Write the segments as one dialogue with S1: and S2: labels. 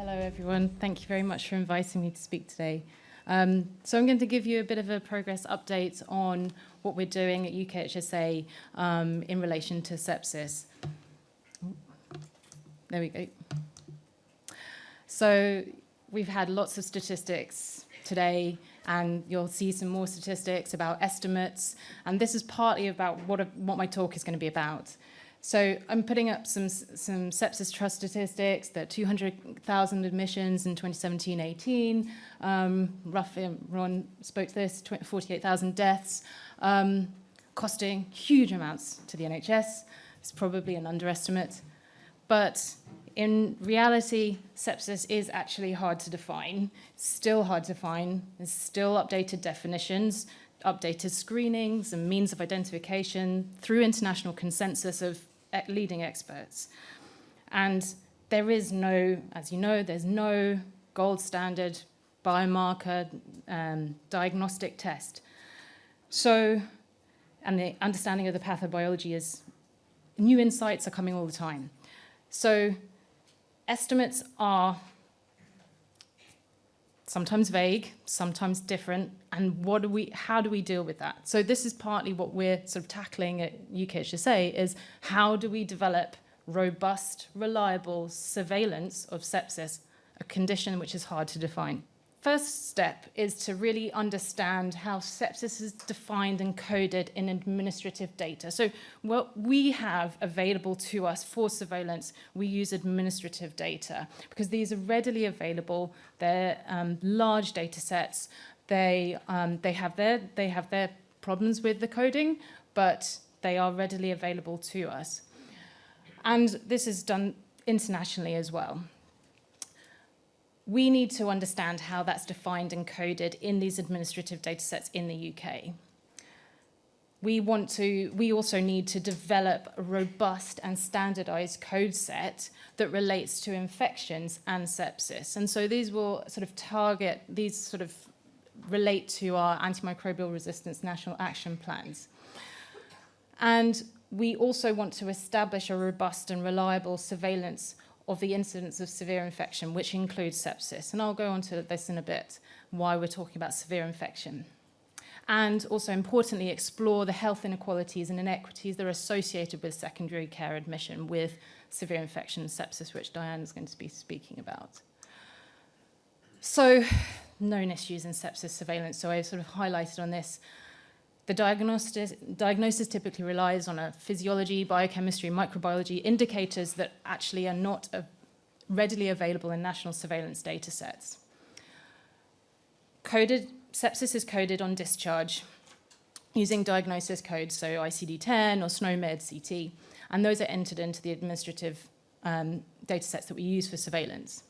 S1: Hello, everyone. Thank you very much for inviting me to speak today. So I'm going to give you a bit of a progress update on what we're doing at UKHSA in relation to sepsis. There we go. So we've had lots of statistics today, and you'll see some more statistics about estimates. And this is partly about what my talk is going to be about. So I'm putting up some sepsis trust statistics, that 200,000 admissions in 2017-18, roughly, Ron spoke to this, 48,000 deaths, costing huge amounts to the NHS. It's probably an underestimate. But in reality, sepsis is actually hard to define. It's still hard to find. There's still updated definitions, updated screenings and means of identification through international consensus of leading experts. And there is no, as you know, there's no gold standard biomarker diagnostic test. So, and the understanding of the pathobiology is, new insights are coming all the time. So estimates are sometimes vague, sometimes different, and how do we deal with that? So this is partly what we're sort of tackling at UKHSA, is how do we develop robust, reliable surveillance of sepsis, a condition which is hard to define. First step is to really understand how sepsis is defined and coded in administrative data. So what we have available to us for surveillance, we use administrative data because these are readily available. They're large data sets. They have their problems with the coding, but they are readily available to us. And this is done internationally as well. We need to understand how that's defined and coded in these administrative data sets in the UK. We also need to develop a robust and standardized code set that relates to infections and sepsis. And so these will relate to our antimicrobial resistance national action plans. And we also want to establish a robust and reliable surveillance of the incidence of severe infection, which includes sepsis. And I'll go on to this in a bit, why we're talking about severe infection. And also, importantly, explore the health inequalities and inequities that are associated with secondary care admission with severe infection and sepsis, which Diane is going to be speaking about. So, known issues in sepsis surveillance. So I've sort of highlighted on this. The diagnosis typically relies on a physiology, biochemistry, microbiology indicators that actually are not readily available in national surveillance data sets. Sepsis is coded on discharge using diagnosis codes, so ICD-10 or SNOMED CT, and those are entered into the administrative data sets that we use for surveillance.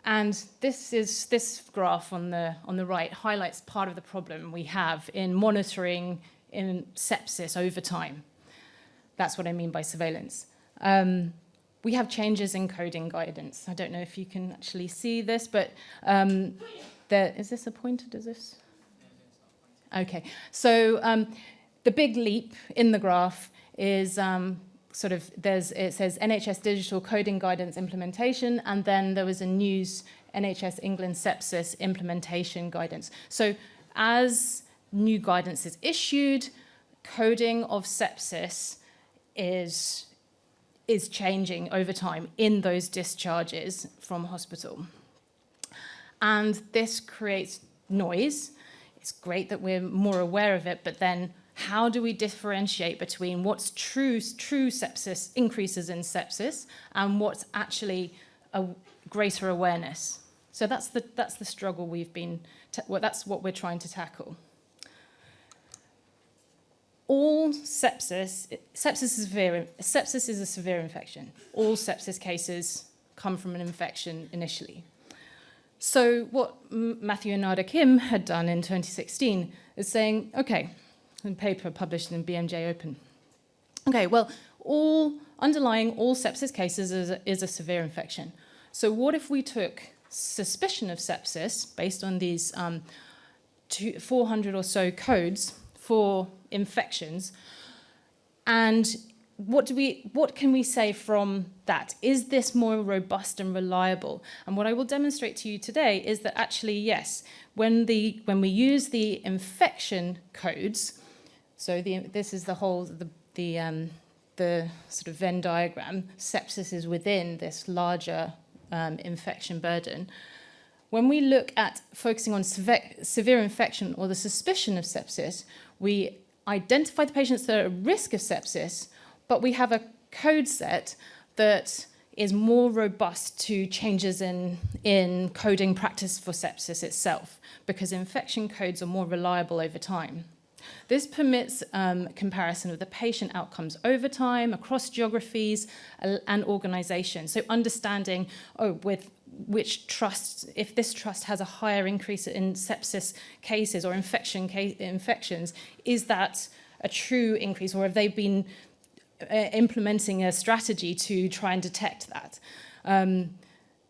S1: And this graph on the right highlights part of the problem we have in monitoring in sepsis over time. That's what I mean by surveillance. We have changes in coding guidance. I don't know if you can actually see this, but is this a pointer? Does this? Okay. So the big leap in the graph is it says NHS Digital Coding Guidance Implementation, and then there was a news NHS England Sepsis Implementation Guidance. So as new guidance is issued, coding of sepsis is changing over time in those discharges from hospital. And this creates noise. It's great that we're more aware of it, but then how do we differentiate between what's true sepsis, increases in sepsis, and what's actually a greater awareness? So that's the struggle that's what we're trying to tackle. All sepsis is a severe infection. All sepsis cases come from an infection initially. So what Matthew and Nada Kim had done in 2016 is saying, okay, a paper published in BMJ Open. Okay, well, underlying all sepsis cases is a severe infection. So what if we took suspicion of sepsis based on these 400 or so codes for infections and what can we say from that? Is this more robust and reliable? And what I will demonstrate to you today is that actually, yes, when we use the infection codes, so this is the whole, the sort of Venn diagram, sepsis is within this larger infection burden. When we look at focusing on severe infection or the suspicion of sepsis, we identify the patients that are at risk of sepsis, but we have a code set that is more robust to changes in coding practice for sepsis itself, because infection codes are more reliable over time. This permits comparison of the patient outcomes over time, across geographies and organizations. So understanding, with which trust, if this trust has a higher increase in sepsis cases or infections, is that a true increase, or have they been implementing a strategy to try and detect that?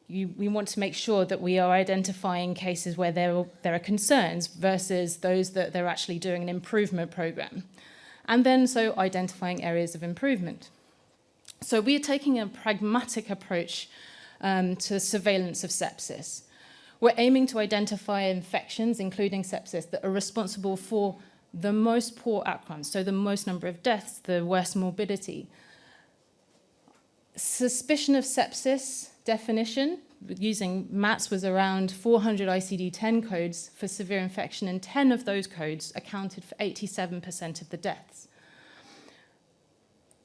S1: We want to make sure that we are identifying cases where there are concerns versus those that they're actually doing an improvement program. And then so identifying areas of improvement. So we are taking a pragmatic approach to surveillance of sepsis. We're aiming to identify infections, including sepsis, that are responsible for the most poor outcomes, so the most number of deaths, the worst morbidity. Suspicion of sepsis definition, using MATS, was around 400 ICD-10 codes for severe infection, and 10 of those codes accounted for 87% of the deaths.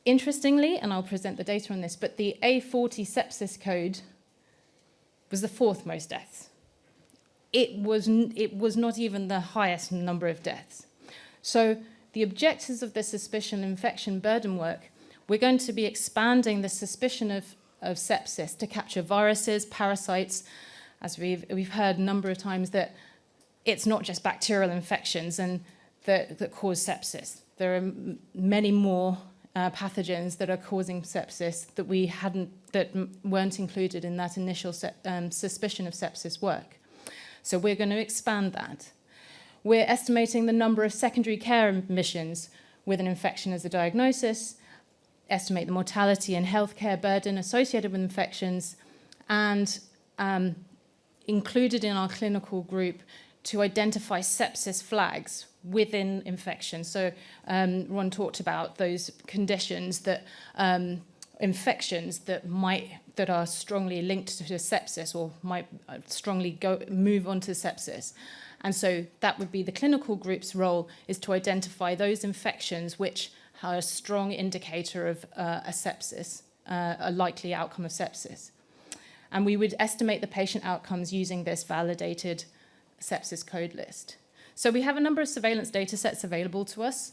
S1: Interestingly, and I'll present the data on this, but the A40 sepsis code was the fourth most deaths. It was not even the highest number of deaths. So the objectives of the suspicion infection burden work, we're going to be expanding the suspicion of sepsis to capture viruses, parasites, as we've heard a number of times that it's not just bacterial infections and that cause sepsis. There are many more pathogens that are causing sepsis that weren't included in that initial suspicion of sepsis work. So we're going to expand that. We're estimating the number of secondary care admissions with an infection as a diagnosis, estimate the mortality and healthcare burden associated with infections, and included in our clinical group to identify sepsis flags within infection. So Ron talked about those conditions that infections that are strongly linked to sepsis or might strongly move on to sepsis. And so that would be the clinical group's role, is to identify those infections which are a strong indicator of a sepsis, a likely outcome of sepsis. And we would estimate the patient outcomes using this validated sepsis code list. So we have a number of surveillance data sets available to us.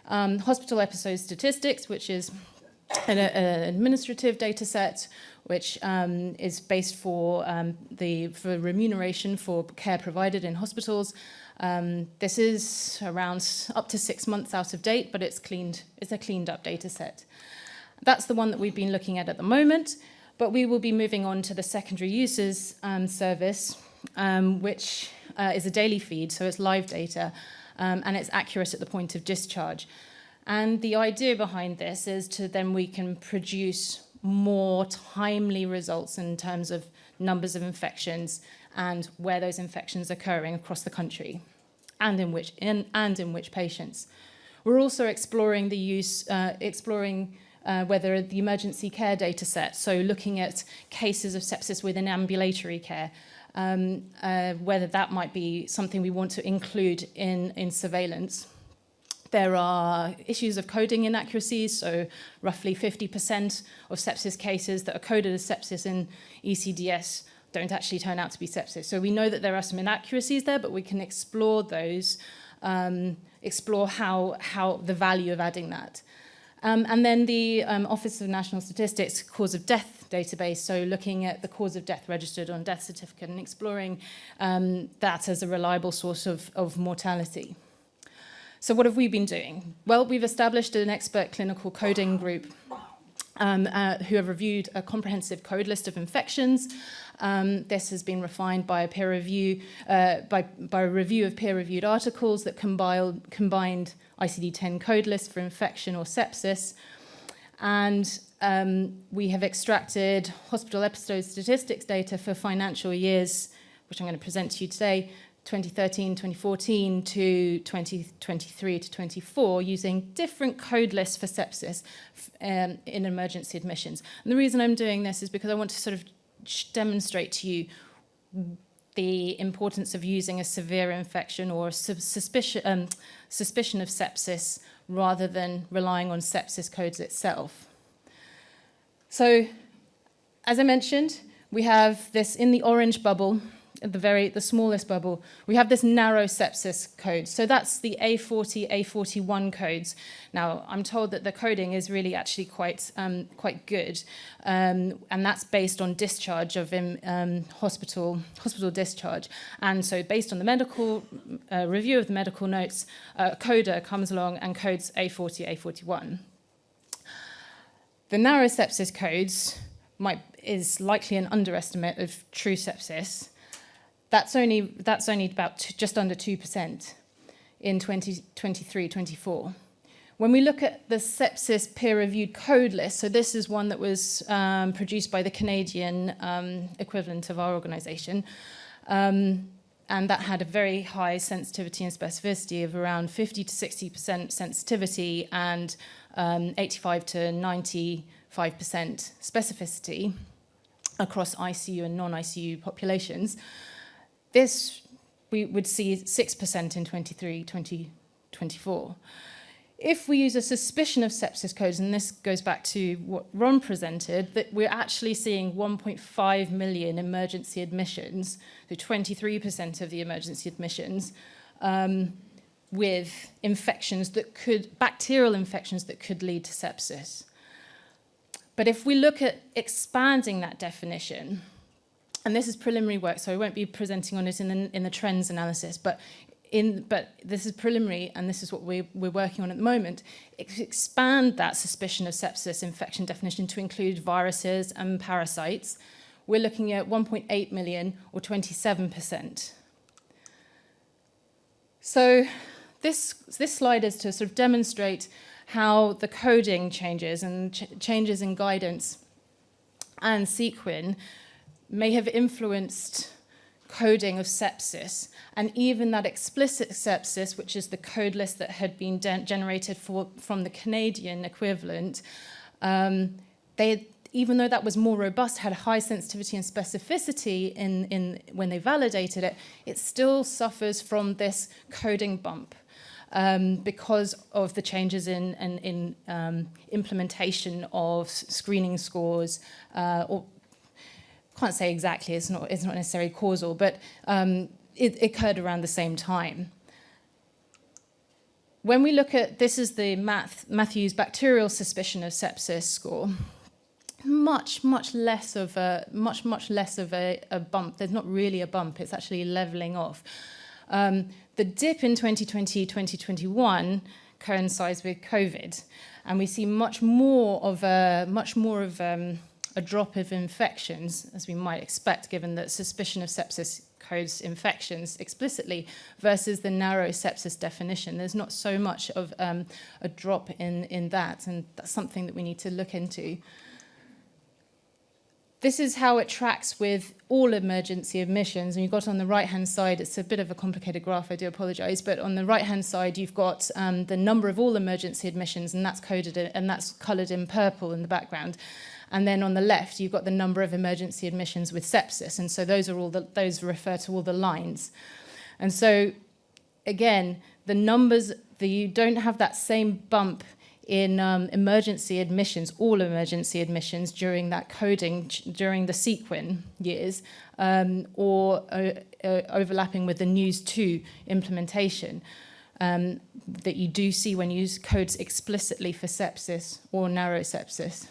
S1: Hospital episode statistics, which is an administrative data set, which is based for remuneration for care provided in hospitals. This is around up to 6 months out of date, but it's a cleaned up data set. That's the one that we've been looking at the moment, but we will be moving on to the secondary uses service, which is a daily feed, so it's live data, and it's accurate at the point of discharge. And the idea behind this is then we can produce more timely results in terms of numbers of infections and where those infections are occurring across the country, and in which patients. We're also exploring the use, whether the emergency care data set, so looking at cases of sepsis within ambulatory care, whether that might be something we want to include in surveillance. There are issues of coding inaccuracies, so roughly 50% of sepsis cases that are coded as sepsis in ECDS don't actually turn out to be sepsis. So we know that there are some inaccuracies there, but we can explore those, explore how the value of adding that. And then the Office of National Statistics cause of death database, so looking at the cause of death registered on death certificate and exploring that as a reliable source of mortality. So what have we been doing? Well, we've established an expert clinical coding group who have reviewed a comprehensive code list of infections. This has been refined by a peer review, by a review of peer-reviewed articles that combined ICD-10 code lists for infection or sepsis. And we have extracted hospital episode statistics data for financial years, which I'm going to present to you today, 2013, 2014 to 2023 to 24, using different code lists for sepsis in emergency admissions. And the reason I'm doing this is because I want to sort of demonstrate to you the importance of using a severe infection or a suspicion of sepsis rather than relying on sepsis codes itself. So, as I mentioned, we have this in the orange bubble, the smallest bubble, we have this narrow sepsis code. So that's the A40, A41 codes. Now, I'm told that the coding is really actually quite good, and that's based on discharge of hospital discharge. And so based on the medical review of the medical notes, a coder comes along and codes A40, A41. The narrow sepsis codes is likely an underestimate of true sepsis. That's only about just under 2% in 2023-24. When we look at the sepsis peer-reviewed code list, so this is one that was produced by the Canadian equivalent of our organisation, and that had a very high sensitivity and specificity of around 50 to 60% sensitivity and 85 to 95% specificity across ICU and non-ICU populations. This, we would see 6% in 2024. If we use a suspicion of sepsis codes, and this goes back to what Ron presented, that we're actually seeing 1.5 million emergency admissions, so 23% of the emergency admissions, with bacterial infections that could lead to sepsis. But if we look at expanding that definition, and this is preliminary work, so I won't be presenting on it in the trends analysis, but this is preliminary, and this is what we're working on at the moment. Expand that suspicion of sepsis infection definition to include viruses and parasites. We're looking at 1.8 million, or 27%. So this slide is to sort of demonstrate how the coding changes and changes in guidance and sequin may have influenced coding of sepsis, and even that explicit sepsis, which is the code list that had been generated from the Canadian equivalent, even though that was more robust, had high sensitivity and specificity when they validated it, it still suffers from this coding bump because of the changes in implementation of screening scores, or can't say exactly, it's not necessarily causal, but it occurred around the same time. When we look at, this is the Matthews bacterial suspicion of sepsis score, much less of a bump. There's not really a bump, it's actually leveling off. The dip in 2020-2021 coincides with COVID, and we see much more of a drop of infections, as we might expect, given that suspicion of sepsis codes infections explicitly, versus the narrow sepsis definition. There's not so much of a drop in that, and that's something that we need to look into. This is how it tracks with all emergency admissions, and you've got on the right-hand side, it's a bit of a complicated graph, I do apologise, but on the right-hand side you've got the number of all emergency admissions, and that's coded and that's coloured in purple in the background. And then on the left, you've got the number of emergency admissions with sepsis. And so those refer to all the lines. And so, again, the numbers, you don't have that same bump in emergency admissions, all emergency admissions during that coding, during the sequin years, or overlapping with the News 2 implementation that you do see when you use codes explicitly for sepsis or narrow sepsis.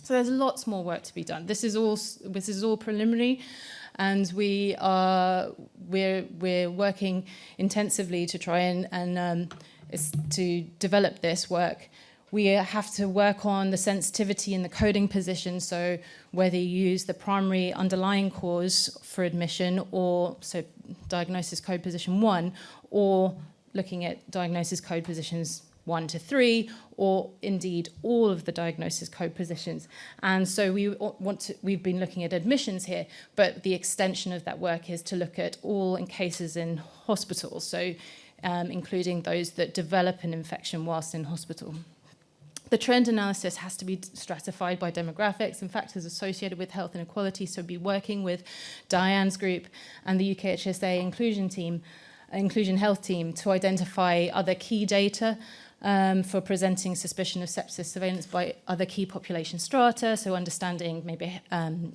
S1: So there's lots more work to be done. This is all preliminary, and we're working intensively to try and to develop this work. We have to work on the sensitivity in the coding position, so whether you use the primary underlying cause for admission, or so diagnosis code position 1, or looking at diagnosis code positions 1 to 3, or indeed all of the diagnosis code positions. And so we've been looking at admissions here, but the extension of that work is to look at all cases in hospital, so including those that develop an infection whilst in hospital. The trend analysis has to be stratified by demographics and factors associated with health inequality, so be working with Diane's group and the UKHSA inclusion health team to identify other key data for presenting suspicion of sepsis surveillance by other key population strata, so understanding maybe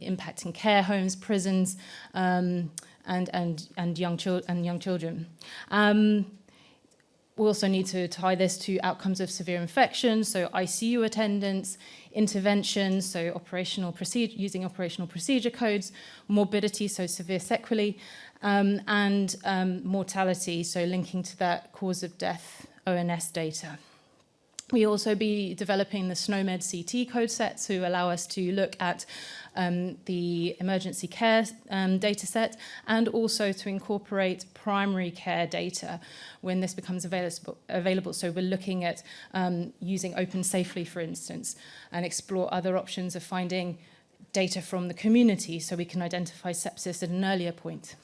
S1: impact in care homes, prisons, and young children. We also need to tie this to outcomes of severe infection, so ICU attendance, intervention, so using operational procedure codes, morbidity, so severe sequelae, and mortality, so linking to that cause of death ONS data. We also be developing the SNOMED CT code set to allow us to look at the emergency care data set, and also to incorporate primary care data when this becomes available. So we're looking at using Open Safely, for instance, and explore other options of finding data from the community so we can identify sepsis at an earlier point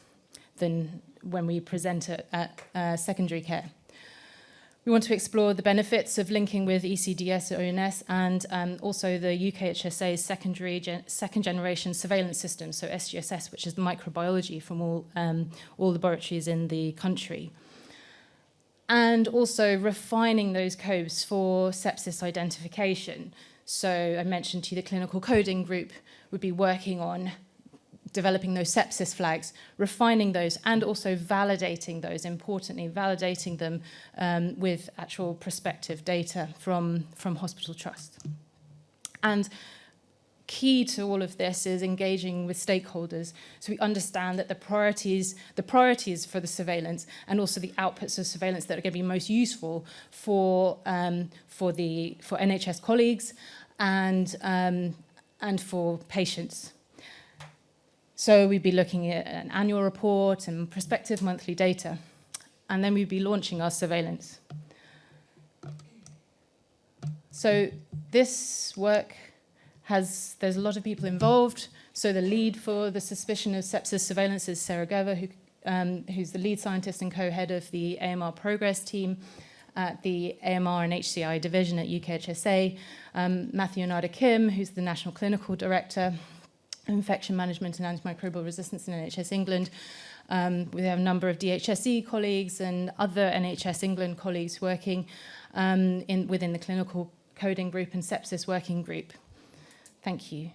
S1: than when we present it at secondary care. We want to explore the benefits of linking with ECDS ONS and also the UKHSA's second generation surveillance system, so SGSS, which is the microbiology from all laboratories in the country. And also refining those codes for sepsis identification. So I mentioned to you the clinical coding group would be working on developing those sepsis flags, refining those, and also validating those, importantly, validating them with actual prospective data from hospital trusts. And key to all of this is engaging with stakeholders, so we understand that the priorities for the surveillance and also the outputs of surveillance that are going to be most useful for NHS colleagues and for patients. So we'd be looking at an annual report and prospective monthly data, and then we'd be launching our surveillance. So this work there's a lot of people involved. So the lead for the suspicion of sepsis surveillance is Sarah Gover, who's the lead scientist and co-head of the AMR Progress team at the AMR and HCI division at UKHSA, Matthew Onada Kim, who's the National Clinical Director, Infection Management and Antimicrobial Resistance in NHS England. We have a number of DHSE colleagues and other NHS England colleagues working within the clinical coding group and sepsis working group. Thank you.